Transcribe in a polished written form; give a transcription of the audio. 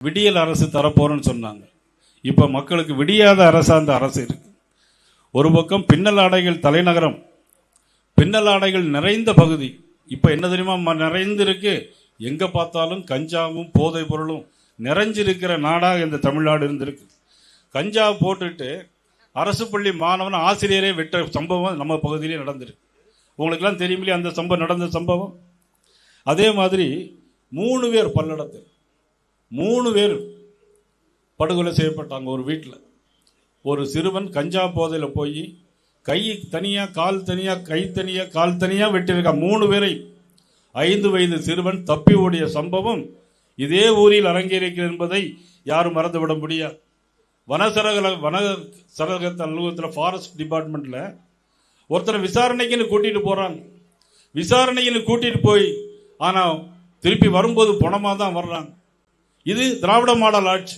விடியல் அரசு தரப்போறேன்னு சொன்னாங்க. இப்ப மக்களுக்கு விடியாத அரசா அந்த அரசு இருக்கு. ஒரு பக்கம் பின்னல் ஆடைகள் தலைநகரம், பின்னல் ஆடைகள் நிறைந்த பகுதி. இப்ப என்ன தெரியுமா நிறைந்து இருக்கு, எங்க பார்த்தாலும் கஞ்சாவும் போதை பொருளும் நிறைஞ்சிருக்கிற நாடாக இந்த தமிழ்நாடு இருந்திருக்கு. கஞ்சா போட்டுட்டு அரசு பள்ளி மாணவன் ஆசிரியரை வெட்ட சம்பவம் நம்ம பகுதியிலே நடந்திருக்கு. உங்களுக்கெல்லாம் தெரியுமில்லையா அந்த சம்பவம், நடந்த சம்பவம். அதே மாதிரி 3 பேர் பல்லடத்தில் 3 பேர் படுகொலை செய்யப்பட்டாங்க. ஒரு வீட்டில் ஒரு சிறுவன் கஞ்சா போதையில் போய் கை தனியா கால் தனியா கை தனியா கால் தனியா வெட்டியிருக்கான் 3 பேரை. 5 வயது சிறுவன் தப்பி ஓடிய சம்பவம் இதே ஊரில் அரங்கேறியிருக்கிறது என்பதை யாரும் மறந்துவிட முடியாது. வன சரக அலுவலகத்தில் ஃபாரஸ்ட் டிபார்ட்மெண்ட்ல ஒருத்தரை விசாரணைக்குன்னு கூட்டிட்டு போறாங்க. விசாரணைக்குன்னு கூட்டிட்டு போய் ஆனா திருப்பி வரும்போது பணமா தான் வர்றாங்க. இது திராவிட மாடல் ஆட்சி.